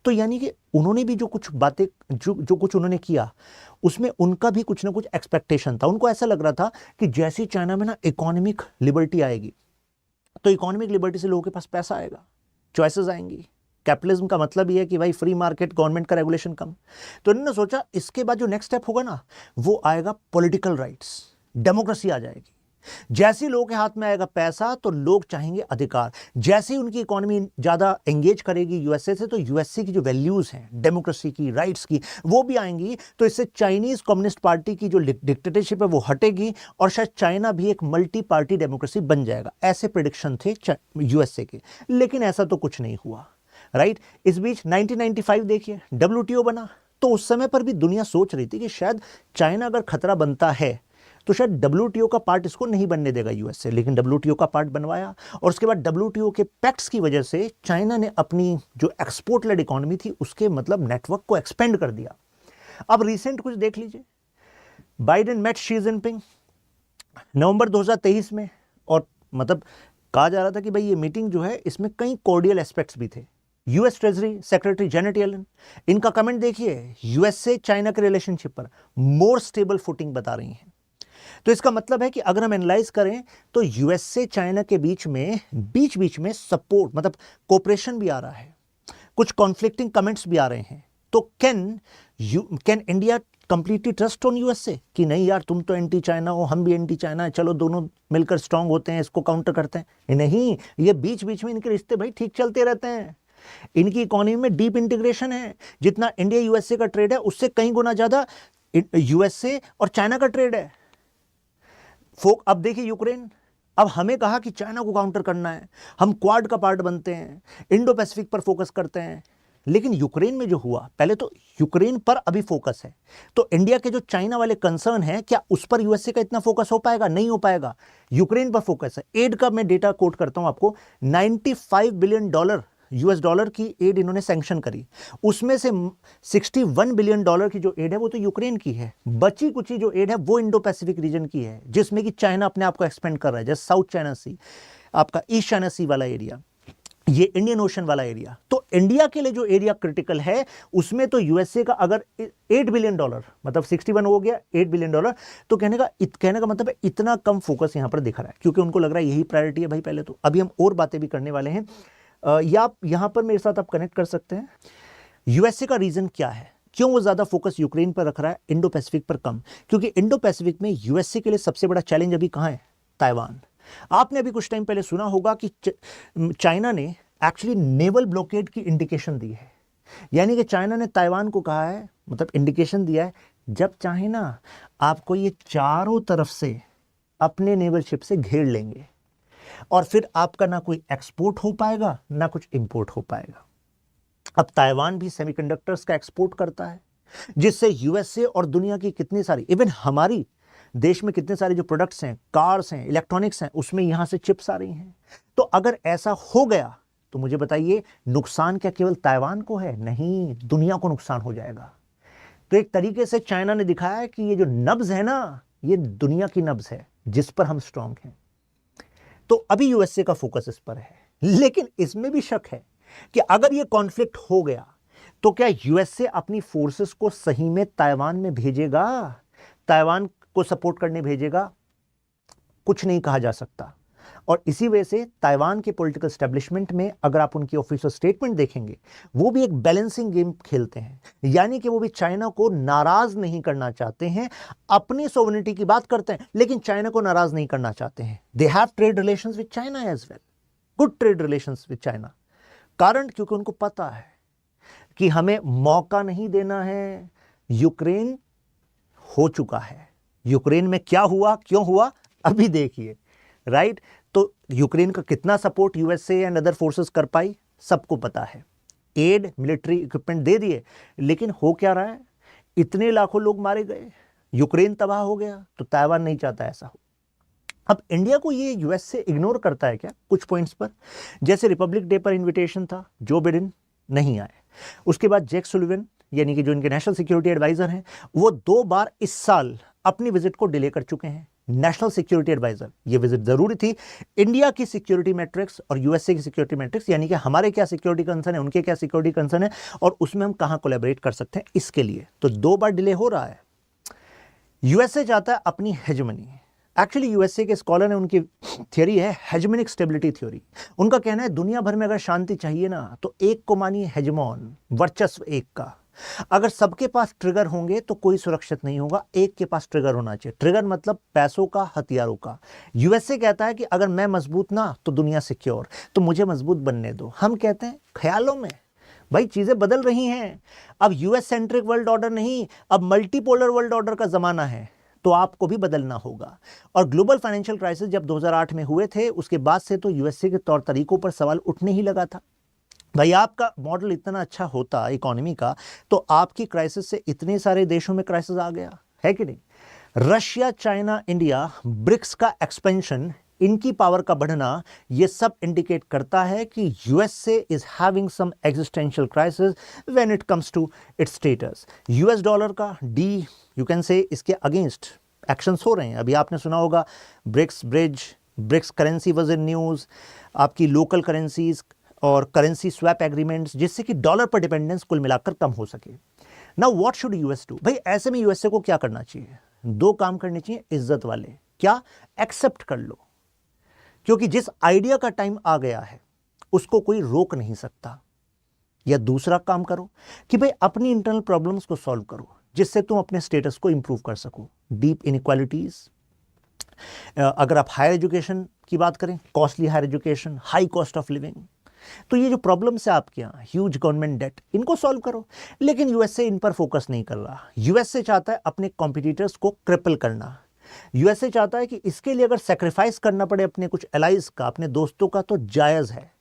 तो यानी कि उन्होंने भी जो कुछ बातें जो कुछ उन्होंने किया, उसमें उनका भी कुछ ना कुछ एक्सपेक्टेशन था। उनको ऐसा लग रहा था कि जैसे चाइना में ना इकोनॉमिक लिबर्टी आएगी, तो इकोनॉमिक लिबर्टी से लोगों के पास पैसा आएगा, चॉइसेस आएंगी। कैपिटलिज्म का मतलब ये है कि भाई फ्री मार्केट, गवर्नमेंट का रेगुलेशन कम। तो इन्होंने सोचा इसके बाद जो नेक्स्ट स्टेप होगा ना, वो आएगा पॉलिटिकल राइट्स, डेमोक्रेसी आ जाएगी। जैसे ही लोगों के हाथ में आएगा पैसा, तो लोग चाहेंगे अधिकार। जैसे ही उनकी इकोनॉमी ज़्यादा एंगेज करेगी यूएसए से, तो यूएसए की जो वैल्यूज़ हैं डेमोक्रेसी की, राइट्स की, वो भी आएंगी। तो इससे चाइनीज़ कम्युनिस्ट पार्टी की जो डिक्टेटरशिप है वो हटेगी, और शायद चाइना भी एक मल्टी पार्टी डेमोक्रेसी बन जाएगा। ऐसे प्रेडिक्शन थे यूएसए के, लेकिन ऐसा तो कुछ नहीं हुआ, राइट। इस बीच 1995 देखिए WTO बना। तो उस समय पर भी दुनिया सोच रही थी कि शायद चाइना अगर खतरा बनता है तो शायद WTO का पार्ट इसको नहीं बनने देगा यूएसए, लेकिन WTO का पार्ट बनवाया। और उसके बाद WTO के पैक्ट्स की वजह से चाइना ने अपनी जो एक्सपोर्ट लेड इकोनॉमी थी, उसके मतलब नेटवर्क को एक्सपेंड कर दिया। अब रिसेंट कुछ देख लीजिए, बाइडेन मेट शी जिनपिंग नवंबर 2023 में, और मतलब कहा जा रहा था कि भाई ये मीटिंग जो है इसमें कई कॉर्डियल एस्पेक्ट्स भी थे। US treasury secretary Janet Yellen, इनका कमेंट देखिए, यूएसए चाइना के रिलेशनशिप पर मोर स्टेबल फुटिंग बता रही हैं। तो इसका मतलब है कि अगर हम एनालाइज करें तो यूएसए चाइना के बीच में सपोर्ट, मतलब कोऑपरेशन भी आ रहा है, कुछ कॉन्फ्लिक्टिंग कमेंट्स भी आ रहे हैं। तो can India completely trust on USA कि नहीं यार तुम तो एंटी चाइना हो, हम भी एंटी चाइना है, चलो दोनों मिलकर स्ट्रांग होते हैं, इसको काउंटर करते हैं? नहीं, ये बीच बीच में इनके रिश्ते भाई ठीक चलते रहते हैं। इनकी इकोनॉमी में डीप इंटीग्रेशन है। जितना इंडिया यूएसए का ट्रेड है, उससे कई गुना ज्यादा यूएसए और चाइना का ट्रेड है। अब देखिए यूक्रेन, अब हमें कहा कि चाइना को काउंटर करना है, हम क्वाड का पार्ट बनते हैं, इंडो पैसिफिक पर फोकस करते हैं, लेकिन यूक्रेन में जो हुआ, पहले तो यूक्रेन पर अभी फोकस है, तो इंडिया के जो चाइना वाले कंसर्न है, क्या उस पर यूएसए का इतना फोकस हो पाएगा? नहीं हो पाएगा। यूक्रेन पर फोकस है। एड का मैं डेटा कोट करता हूं आपको, 95 बिलियन डॉलर यूएस डॉलर की एड इन्होंने सैंक्शन करी, उसमें से 61 बिलियन डॉलर की जो एड है वो तो यूक्रेन की है। बची कुची जो एड है वो इंडो पैसिफिक रीजन की है, जिसमें कि चाइना अपने आप को एक्सपेंड कर रहा है, जैसे साउथ चाइना सी, आपका ईस्ट चाइना सी वाला एरिया, ये इंडियन ओशन वाला एरिया। तो इंडिया के लिए जो एरिया क्रिटिकल है उसमें तो यूएसए का अगर 8 बिलियन डॉलर, मतलब 61 हो गया, 8 बिलियन डॉलर, तो कहने का मतलब है इतना कम फोकस यहां पर दिख रहा है, क्योंकि उनको लग रहा है यही प्रायोरिटी है भाई पहले तो। अभी हम और बातें भी करने वाले हैं, या आप यहां पर मेरे साथ आप कनेक्ट कर सकते हैं। यूएसए का रीजन क्या है, क्यों वो ज्यादा फोकस यूक्रेन पर रख रहा है, इंडो पैसिफिक पर कम? क्योंकि इंडो पैसिफिक में यूएसए के लिए सबसे बड़ा चैलेंज अभी कहां है? ताइवान। आपने अभी कुछ टाइम पहले सुना होगा कि चाइना ने एक्चुअली नेवल ब्लॉकेड की इंडिकेशन दी है, यानी कि चाइना ने ताइवान को कहा है, मतलब इंडिकेशन दिया है, जब चाहे ना आपको ये चारों तरफ से अपने नेवल शिप से घेर लेंगे और फिर आपका ना कोई एक्सपोर्ट हो पाएगा ना कुछ इंपोर्ट हो पाएगा। अब ताइवान भी सेमीकंडक्टर्स का एक्सपोर्ट करता है, जिससे यूएसए और दुनिया की कितनी सारी, इवन हमारी देश में कितने सारे जो प्रोडक्ट्स हैं, कार्स हैं, इलेक्ट्रॉनिक्स हैं, उसमें यहां से चिप्स आ रही हैं। तो अगर ऐसा हो गया तो मुझे बताइए, नुकसान क्या केवल ताइवान को है? नहीं, दुनिया को नुकसान हो जाएगा। तो एक तरीके से चाइना ने दिखाया है कि ये जो नब्ज है ना, ये दुनिया की नब्ज है जिस पर हम स्ट्रांग हैं। तो अभी यूएसए का फोकस इस पर है, लेकिन इसमें भी शक है कि अगर ये कॉन्फ्लिक्ट हो गया तो क्या यूएसए अपनी फोर्सेस को सही में ताइवान में भेजेगा, ताइवान को सपोर्ट करने भेजेगा? कुछ नहीं कहा जा सकता। और इसी वजह से ताइवान के पॉलिटिकल एस्टेब्लिशमेंट में अगर आप उनकी ऑफिशियल स्टेटमेंट देखेंगे, वो भी एक बैलेंसिंग गेम खेलते हैं, यानी कि वो भी चाइना को नाराज नहीं करना चाहते हैं, अपनी सोवरेनिटी की बात करते हैं लेकिन चाइना को नाराज नहीं करना चाहते हैं। They have trade relations with China as well, good trade relations with China. कारण क्योंकि उनको पता है कि हमें मौका नहीं देना है। यूक्रेन हो चुका है, यूक्रेन में क्या हुआ, क्यों हुआ, अभी देखिए, राइट? तो यूक्रेन का कितना support USA and other forces कर पाई, सबको पता है। एड, मिलिट्री इक्विपमेंट दे दिए, लेकिन हो क्या रहा है? इतने लाखों लोग मारे गए, यूक्रेन तबाह हो गया। तो ताइवान नहीं चाहता ऐसा हो। अब इंडिया को ये यूएस से इग्नोर करता है क्या कुछ पॉइंट्स पर? जैसे रिपब्लिक डे पर इन्विटेशन था, जो बिडेन नहीं आए। उसके बाद जैक सुलिवन, यानी कि जो इनके नेशनल सिक्योरिटी एडवाइजर हैं, वो 2 बार इस साल अपनी विजिट को डिले कर चुके हैं। नेशनल सिक्योरिटी एडवाइजर, ये विजिट जरूरी थी। इंडिया की सिक्योरिटी मैट्रिक्स और यूएसए की सिक्योरिटी मैट्रिक्स, यानी कि हमारे क्या सिक्योरिटी कंसर्न है, उनके क्या सिक्योरिटी कंसर्न है, और उसमें हम कहां कोलैबोरेट कर सकते हैं, इसके लिए तो 2 बार डिले हो रहा है। यूएसए चाहता है अपनी हेजमनी। एक्चुअली यूएसए के स्कॉलर ने, उनकी थियोरी है हेजमनिक स्टेबिलिटी थ्योरी। उनका कहना है दुनिया भर में अगर शांति चाहिए ना, तो एक को मानिए हेजमॉन, वर्चस्व एक का। अगर सबके पास ट्रिगर होंगे तो कोई सुरक्षित नहीं होगा, एक के पास ट्रिगर होना चाहिए। ट्रिगर मतलब पैसों का, हथियारों का। यूएसए कहता है कि अगर मैं मजबूत ना तो दुनिया सिक्योर, तो मुझे मजबूत बनने दो। हम कहते हैं ख्यालों में, भाई चीजें बदल रही हैं। अब यूएस सेंट्रिक वर्ल्ड ऑर्डर नहीं, अब मल्टीपोलर वर्ल्ड ऑर्डर का जमाना है, तो आपको भी बदलना होगा। और ग्लोबल फाइनेंशियल क्राइसिस जब 2008 में हुए थे, उसके बाद से तो यूएसए के तौर तरीकों पर सवाल उठने ही लगा था। भाई आपका मॉडल इतना अच्छा होता इकोनॉमी का, तो आपकी क्राइसिस से इतने सारे देशों में क्राइसिस आ गया है कि नहीं? रशिया, चाइना, इंडिया, ब्रिक्स का एक्सपेंशन, इनकी पावर का बढ़ना, ये सब इंडिकेट करता है कि USA is having some existential crisis when it comes to its status. US dollar का डी, यू कैन से, इसके अगेंस्ट एक्शंस हो रहे हैं। अभी आपने सुना होगा BRICS bridge, BRICS currency was in news, आपकी लोकल करेंसीज और करेंसी स्वैप एग्रीमेंट्स, जिससे कि डॉलर पर डिपेंडेंस कुल मिलाकर कम हो सके। Now what should US do? भाई ऐसे में यूएसए को क्या करना चाहिए? 2 काम करने चाहिए इज्जत वाले। क्या? एक्सेप्ट कर लो, क्योंकि जिस आइडिया का टाइम आ गया है उसको कोई रोक नहीं सकता। या दूसरा काम करो कि भाई अपनी इंटरनल प्रॉब्लम्स को सॉल्व करो, जिससे तुम अपने स्टेटस को इंप्रूव कर सको। डीप इनइक्वालिटीज, अगर आप हायर एजुकेशन की बात करें, costly higher education, high cost of living, तो ये जो प्रॉब्लम्स है आपके यहाँ, ह्यूज गवर्नमेंट डेट, इनको सॉल्व करो। लेकिन यूएसए इन पर फोकस नहीं कर रहा। यूएसए चाहता है अपने कॉम्पिटिटर्स को क्रिपल करना। यूएसए चाहता है कि इसके लिए अगर सेक्रीफाइस करना पड़े अपने कुछ एलाइज का, अपने दोस्तों का, तो जायज़ है।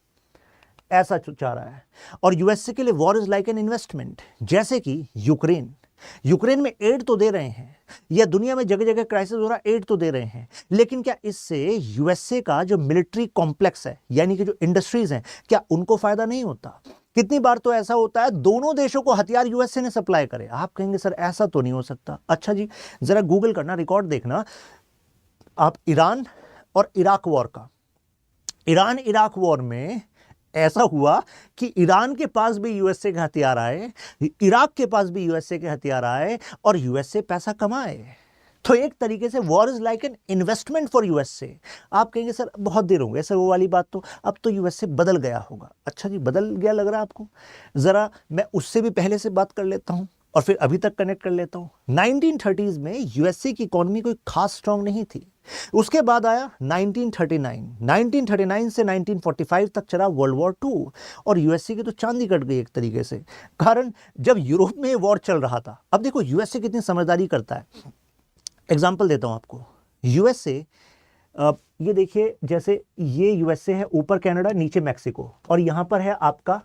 ऐसा चाह रहा है। और यूएसए के लिए war is like an investment. जैसे कि यूक्रेन में एड तो दे रहे हैं, या दुनिया में जगह जगह क्राइसिस हो रहा है, एड तो दे रहे हैं, लेकिन क्या इससे यूएसए का जो मिलिट्री कॉम्प्लेक्स है, यानी कि जो इंडस्ट्रीज हैं, क्या उनको फायदा नहीं होता? कितनी बार तो ऐसा होता है दोनों देशों को हथियार यूएसए ने सप्लाई करे। आप कहेंगे सर ऐसा तो नहीं हो सकता। अच्छा जी, जरा गूगल करना, रिकॉर्ड देखना आप ईरान और इराक वॉर का। ईरान इराक वॉर में ऐसा हुआ कि ईरान के पास भी यूएसए के हथियार आए, इराक के पास भी यूएसए के हथियार आए, और यूएसए पैसा कमाए। तो एक तरीके से war is like an investment for USA. आप कहेंगे सर बहुत देर हो गए सर वो वाली बात, तो अब तो यूएसए बदल गया होगा। अच्छा जी, बदल गया लग रहा है आपको? जरा मैं उससे भी पहले से बात कर लेता हूं और फिर अभी तक कनेक्ट कर लेता हूं। 1930s में यूएसए की इकोनॉमी कोई खास स्ट्रांग नहीं थी। उसके बाद आया 1939 से 1945 तक चला वर्ल्ड वॉर 2, और यूएसए की तो चांदी कट गई एक तरीके से। कारण जब यूरोप में वॉर चल रहा था, अब देखो यूएसए कितनी समझदारी करता है। एग्जाम्पल देता हूं आपको। यूएसए, ये देखिए, जैसे ये यूएसए है, ऊपर कनाडा, नीचे मैक्सिको, और यहां पर है आपका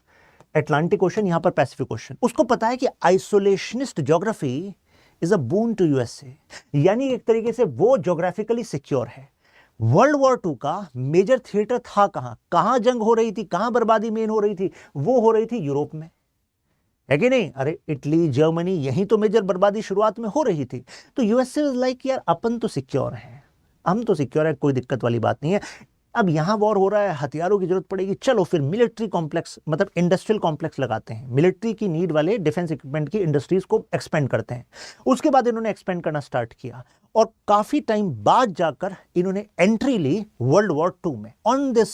अटलांटिक ओशन, यहां पर पैसिफिक ओशन। उसको पता है कि isolationist geography is a boon to USA, यानी एक तरीके से वो ज्योग्राफिकली सिक्योर है। वर्ल्ड वॉर 2 का मेजर थिएटर था कहां जंग हो रही थी, कहां बर्बादी मेन हो रही थी? वो हो रही थी यूरोप में, है कि नहीं? अरे इटली, जर्मनी, यहीं तो मेजर बर्बादी शुरुआत में हो रही थी। तो यूएसए इज लाइक यार अपन तो सिक्योर हैं, हम तो सिक्योर है, कोई दिक्कत वाली बात नहीं है। अब यहां वॉर हो रहा है, हथियारों की जरूरत पड़ेगी, चलो फिर मिलिट्री कॉम्प्लेक्स, मतलब इंडस्ट्रियल कॉम्प्लेक्स लगाते हैं, मिलिट्री की नीड वाले डिफेंस इक्विपमेंट की इंडस्ट्रीज को एक्सपेंड करते हैं। उसके बाद इन्होंने एक्सपेंड करना स्टार्ट किया, और काफी टाइम बाद जाकर इन्होंने एंट्री ली वर्ल्ड वॉर 2 में। ऑन दिस,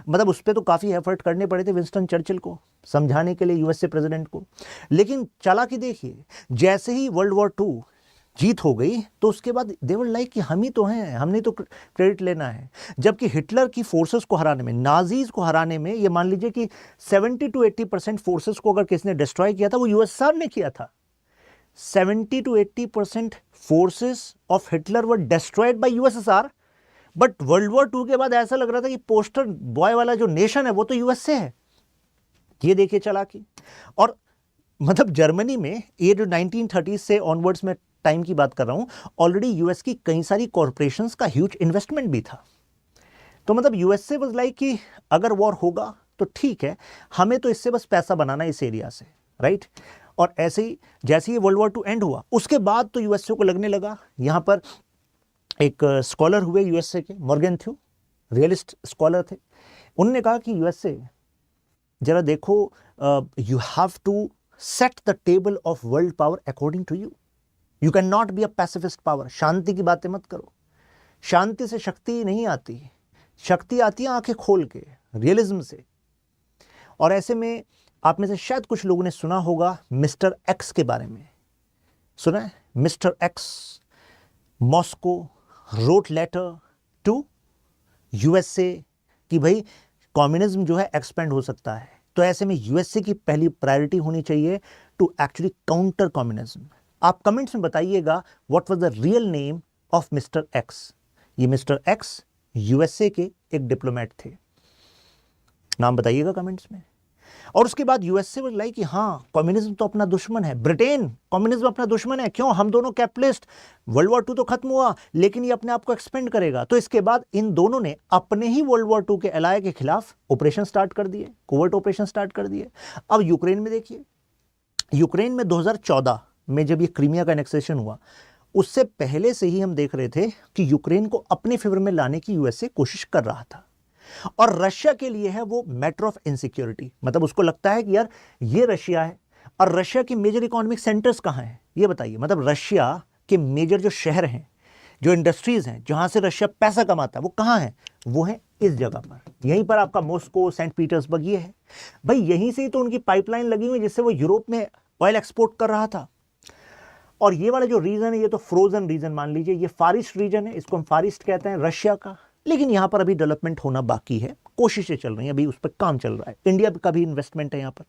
मतलब उस पर तो काफी एफर्ट करने पड़े थे विंस्टन चर्चिल को समझाने के लिए, यूएसए प्रेसिडेंट को। लेकिन चालाकी देखिए, जैसे ही वर्ल्ड वॉर 2 जीत हो गई, तो उसके बाद दे वर लाइक कि हम ही तो हैं, हमने तो क्रेडिट लेना है। जबकि हिटलर की फोर्सेस को हराने में, नाजीज को हराने में, ये मान लीजिए कि 70 to 80% फोर्सेस को अगर किसने डिस्ट्रॉय किया था, वो यूएसएसआर ने किया था। 70 to 80% forces of Hitler were destroyed by USSR. But world war 2 के बाद ऐसा लग रहा था कि पोस्टर बॉय वाला जो नेशन है वो तो यूएसए है। ये देखिए चालाकी। और मतलब जर्मनी में ये जो 1930 से ऑनवर्ड्स में टाइम की बात कर रहा हूं, ऑलरेडी यूएस की कई सारी कॉर्पोरेशंस का ह्यूज इन्वेस्टमेंट भी था। तो मतलब यूएसए वाज लाइक कि अगर वॉर होगा तो ठीक है, हमें तो इससे बस पैसा बनाना है इस एरिया से, राइट। और ऐसे ही जैसे ही वर्ल्ड वॉर 2 एंड हुआ, उसके बाद तो यूएसए को लगने लगा, यहां पर एक स्कॉलर हुए यूएसए के, मॉर्गन थ्यू, रियलिस्ट स्कॉलर थे। उन्होंने कहा कि यूएसए जरा देखो, you have to set the table of world power according to you. You can not be a pacifist power. शांति की बातें मत करो, शांति से शक्ति नहीं आती, शक्ति आती है आंखें खोल के, रियलिज्म से। और ऐसे में आप में से शायद कुछ लोगों ने सुना होगा मिस्टर एक्स के बारे में। सुना है? Mister X Moscow wrote letter to USA कि भाई कम्युनिज्म जो है एक्सपेंड हो सकता है। तो ऐसे में यूएसए की पहली प्रायोरिटी होनी चाहिए टू एक्चुअली काउंटर कम्युनिज्म। आप कमेंट्स में बताइएगा what was the real name of mister x. ये मिस्टर एक्स यूएसए के एक डिप्लोमेट थे, नाम बताइएगा कमेंट्स में। और उसके बाद यूएसए वाज लाइक कि हाँ, कम्युनिज्म तो अपना दुश्मन है, ब्रिटेन कम्युनिज्म अपना दुश्मन है, क्यों, हम दोनों कैपिटलिस्ट, वर्ल्ड वॉर 2 तो खत्म हुआ लेकिन ये अपने आप को एक्सपेंड करेगा। तो इसके बाद इन दोनों ने अपने ही वर्ल्ड वॉर 2 के एलाय के खिलाफ ऑपरेशन स्टार्ट कर दिए, कोवर्ट ऑपरेशन स्टार्ट कर दिए। अब यूक्रेन में देखिए, यूक्रेन में 2014 में जब ये क्रीमिया का एनेक्सेशन हुआ, उससे पहले से ही हम देख रहे थे कि यूक्रेन को अपने फेवर में लाने की यूएसए कोशिश कर रहा था। और रशिया के लिए है वो मैटर ऑफ इनसिक्योरिटी, मतलब उसको लगता है कि यार ये रशिया है, और रशिया के मेजर इकोनॉमिक सेंटर्स कहाँ हैं ये बताइए। मतलब रशिया के मेजर जो शहर हैं, जो इंडस्ट्रीज हैं, जहां से रशिया पैसा कमाता है, वो कहाँ है? वो है इस जगह पर, यहीं पर आपका मॉस्को, सेंट पीटर्सबर्ग ये है। भाई यहीं से ही तो उनकी पाइपलाइन लगी हुई जिससे वो यूरोप में ऑयल एक्सपोर्ट कर रहा था। और ये वाला जो रीजन है, ये तो फ्रोजन रीजन मान लीजिए, ये फार ईस्ट रीजन है, इसको हम फार ईस्ट कहते हैं रशिया का। लेकिन यहां पर अभी डेवलपमेंट होना बाकी है, कोशिशें चल रही हैं, अभी उस पर काम चल रहा है, इंडिया का भी इन्वेस्टमेंट है यहां पर।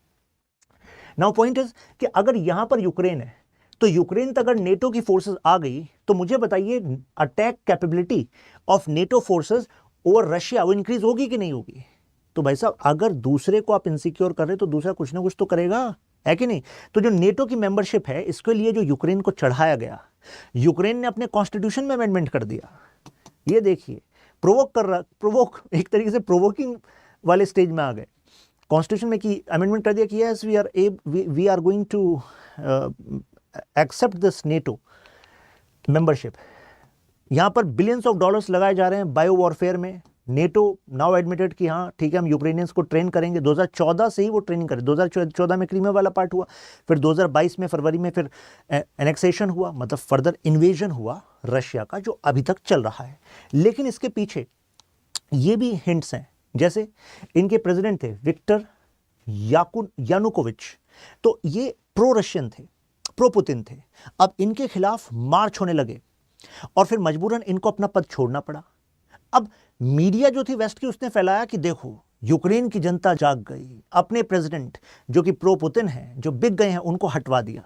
नाउ पॉइंट इज कि अगर यहां पर यूक्रेन है, तो यूक्रेन तक अगर नेटो की फोर्सेस आ गई, तो मुझे बताइए attack capability of NATO forces over Russia वो इंक्रीज होगी कि नहीं होगी? तो भाई साहब अगर दूसरे को आप इनसिक्योर कर रहे तो दूसरा कुछ ना कुछ तो करेगा, है कि नहीं? तो जो नेटो की मेंबरशिप है, इसके लिए जो यूक्रेन को चढ़ाया गया, यूक्रेन ने अपने कॉन्स्टिट्यूशन में अमेंडमेंट कर दिया। ये देखिए, प्रोवोक एक तरीके से प्रोवोकिंग वाले स्टेज में आ गए। कॉन्स्टिट्यूशन में की अमेंडमेंट कर दिया कि yes we are going to accept this NATO membership. यहां पर बिलियंस ऑफ डॉलर्स लगाए जा रहे हैं बायो वॉरफेयर में। नेटो नाउ एडमिटेड कि हाँ ठीक है, हम यूक्रेनियंस को ट्रेन करेंगे। 2014 से ही वो ट्रेनिंग करे। 2014 में क्रीमिया वाला पार्ट हुआ, फिर 2022 में फरवरी में फिर एनेक्सेशन हुआ, मतलब फर्दर इन्वेजन हुआ रशिया का, जो अभी तक चल रहा है। लेकिन इसके पीछे ये भी हिंट्स हैं, जैसे इनके प्रेसिडेंट थे विक्टर यानुकोविच, तो ये प्रो रशियन थे, प्रो पुतिन थे। अब इनके खिलाफ मार्च होने लगे और फिर मजबूरन इनको अपना पद छोड़ना पड़ा। अब मीडिया जो थी वेस्ट की, उसने फैलाया कि देखो यूक्रेन की जनता जाग गई, अपने प्रेसिडेंट जो कि प्रो पुतिन हैं, जो बिक गए हैं, उनको हटवा दिया।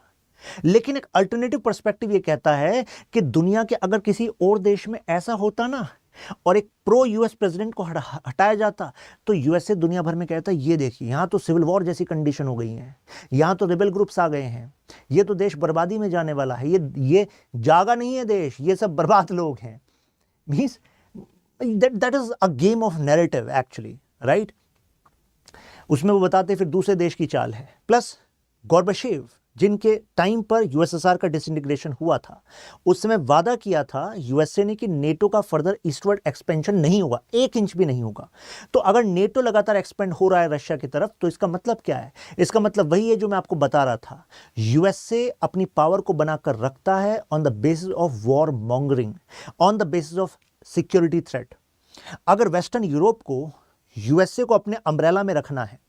लेकिन एक अल्टरनेटिव पर्सपेक्टिव ये कहता है कि दुनिया के अगर किसी और देश में ऐसा होता ना और एक प्रो यूएस प्रेसिडेंट को हटाया जाता, तो यूएसए दुनिया भर में कहता ये देखिए यहां तो सिविल वॉर जैसी कंडीशन हो गई है, यहां तो रिबेल ग्रुप्स आ गए हैं, ये तो देश बर्बादी में जाने वाला है, ये जागा नहीं है देश, ये सब बर्बाद लोग हैं। Means that is a game of narrative actually, right? उसमें वो बताते फिर दूसरे देश की चाल है। प्लस गोर्बाचेव, जिनके टाइम पर यूएसएसआर का डिसइंटीग्रेशन हुआ था, उस समय वादा किया था यूएसए ने कि नेटो का फर्दर ईस्टवर्ड एक्सपेंशन नहीं होगा, 1 इंच भी नहीं होगा। तो अगर नेटो लगातार एक्सपेंड हो रहा है रशिया की तरफ, तो इसका मतलब क्या है? इसका मतलब वही है जो मैं आपको बता रहा था, यूएसए अपनी पावर को बनाकर रखता है on the basis of war mongering, on the basis of security threat. अगर वेस्टर्न यूरोप को यूएसए को अपने अम्ब्रेला में रखना है,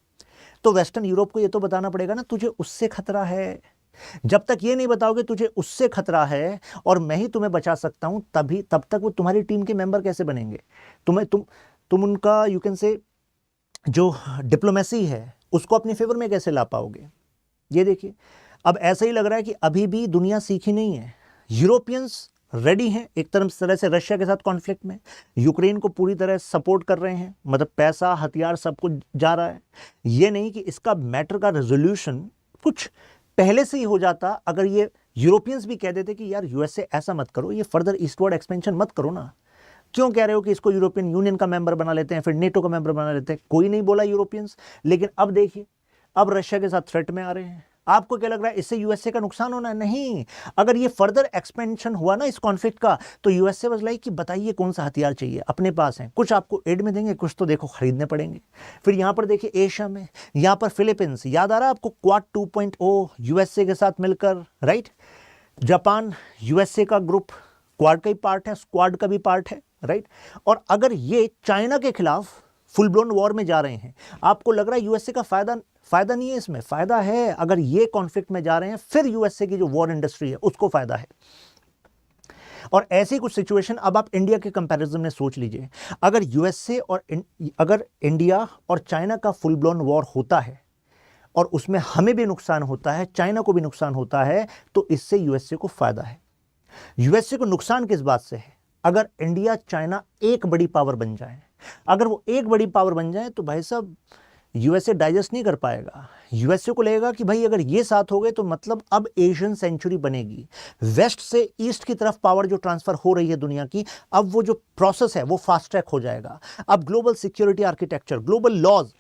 तो वेस्टर्न यूरोप को ये तो बताना पड़ेगा ना तुझे उससे खतरा है। जब तक ये नहीं बताओगे तुझे उससे खतरा है और मैं ही तुम्हें बचा सकता हूं, तब तक वो तुम्हारी टीम के मेंबर कैसे बनेंगे? तुम उनका यू कैन से जो डिप्लोमेसी है उसको अपने फेवर में कैसे ला पाओगे? ये देखिए, अब ऐसा ही लग रहा है कि अभी भी दुनिया सीखी नहीं है। यूरोपियंस रेडी हैं एक तरह से रशिया के साथ कॉन्फ्लिक्ट में, यूक्रेन को पूरी तरह सपोर्ट कर रहे हैं, मतलब पैसा हथियार सब कुछ जा रहा है। ये नहीं कि इसका मैटर का रेजोल्यूशन कुछ पहले से ही हो जाता, अगर ये यूरोपियंस भी कह देते कि यार यूएसए ऐसा मत करो, ये फर्दर ईस्टवर्ड एक्सपेंशन मत करो ना, क्यों कह रहे हो कि इसको यूरोपियन यूनियन का मेंबर बना लेते हैं, फिर नेटो का मेंबर बना लेते हैं? कोई नहीं बोला यूरोपियंस। लेकिन अब देखिए, अब रशिया के साथ थ्रेट में आ रहे हैं। आपको क्या लग रहा है इससे यूएसए का नुकसान होना है? नहीं, अगर ये फर्दर एक्सपेंशन हुआ ना इस कॉन्फ्लिक्ट का, तो यूएसए वाज लाइक कि बताइए कौन सा हथियार चाहिए, अपने पास है, कुछ आपको एड में देंगे, कुछ तो देखो खरीदने पड़ेंगे। फिर यहां पर देखिए एशिया में, यहां पर फिलीपींस, याद आ रहा है आपको क्वाड 2.0 यूएसए के साथ मिलकर, राइट? जापान यूएसए का ग्रुप क्वाड का ही पार्ट है, स्क्वाड का भी पार्ट है, राइट? और अगर ये चाइना के खिलाफ फुल ब्लोन वॉर में जा रहे हैं, आपको लग रहा है यूएसए का फायदा नहीं है? इसमें फायदा है। अगर ये कॉन्फ्लिक्ट में जा रहे हैं, फिर यूएसए की जो वॉर इंडस्ट्री है उसको फायदा है। और ऐसी कुछ सिचुएशन अब आप इंडिया के कंपैरिजन में सोच लीजिए, अगर यूएसए और अगर इंडिया और चाइना का फुल ब्लोन वॉर होता है और उसमें हमें भी नुकसान होता है, चाइना को भी नुकसान होता है, तो इससे यूएसए को फायदा है। यूएसए को नुकसान किस बात से है? अगर इंडिया चाइना एक बड़ी पावर बन जाए, अगर वो एक बड़ी पावर बन जाए, तो भाई साहब यूएसए डाइजेस्ट नहीं कर पाएगा। यूएसए को लगेगा कि भाई अगर ये साथ हो गए तो मतलब अब एशियन सेंचुरी बनेगी, वेस्ट से ईस्ट की तरफ पावर जो ट्रांसफर हो रही है दुनिया की, अब वो जो प्रोसेस है वो फास्ट ट्रैक हो जाएगा। अब global security architecture, global laws,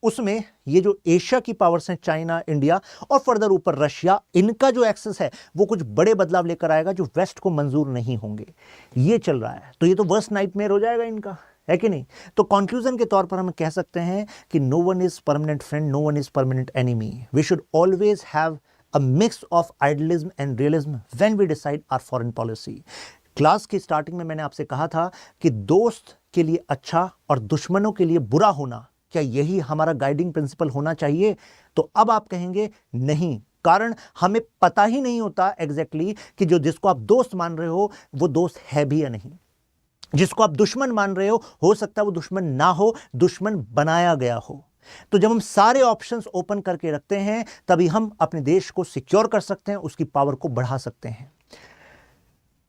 उसमें ये जो एशिया की पावर्स हैं, चाइना, इंडिया और फर्दर ऊपर रशिया, इनका जो एक्सेस है वो कुछ बड़े बदलाव लेकर आएगा जो वेस्ट को मंजूर नहीं होंगे। ये चल रहा है, तो ये तो वर्स्ट नाइटमेयर हो जाएगा इनका, है कि नहीं? तो कंक्लूजन के तौर पर हम कह सकते हैं कि no one is permanent friend, no one is permanent enemy. We should always have a mix of idealism and realism when we decide our foreign policy. Class की स्टार्टिंग में मैंने आपसे कहा था कि दोस्त के लिए अच्छा और दुश्मनों के लिए बुरा होना, क्या यही हमारा गाइडिंग प्रिंसिपल होना चाहिए? तो अब आप कहेंगे नहीं, कारण हमें पता ही नहीं होता एग्जैक्टली कि जो जिसको आप दोस्त मान रहे हो वो दोस्त है भी या नहीं। जिसको आप दुश्मन मान रहे हो सकता है वो दुश्मन ना हो, दुश्मन बनाया गया हो। तो जब हम सारे ऑप्शंस ओपन करके रखते हैं, तभी हम अपने देश को सिक्योर कर सकते हैं, उसकी पावर को बढ़ा सकते हैं।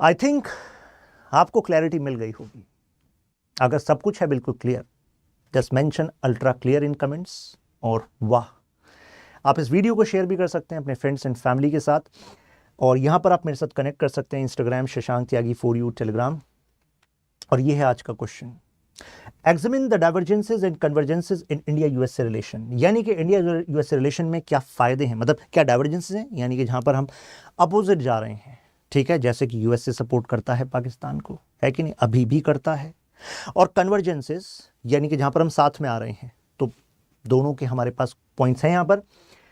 आई थिंक आपको क्लैरिटी मिल गई होगी। अगर सब कुछ है बिल्कुल clear, just mention ultra clear in comments और वाह। आप इस वीडियो को शेयर भी कर सकते हैं अपने फ्रेंड्स एंड फैमिली के साथ, और यहाँ पर आप मेरे साथ कनेक्ट कर सकते हैं इंस्टाग्राम शशांक त्यागी #4u, टेलीग्राम। और ये है आज का question, examine the divergences and convergences in India USA relation, यानी कि इंडिया यूएसए रिलेशन में क्या फ़ायदे हैं, मतलब क्या डाइवर्जेंसेस हैं, यानी कि जहाँ पर हम अपोजिट जा रहे हैं, ठीक है, जैसे कि यूएसए सपोर्ट करता है पाकिस्तान को, है कि नहीं, अभी भी करता है, और कन्वर्जेंसेस यानी कि जहाँ पर हम साथ में आ रहे हैं। तो दोनों के हमारे पास पॉइंट्स हैं यहाँ पर।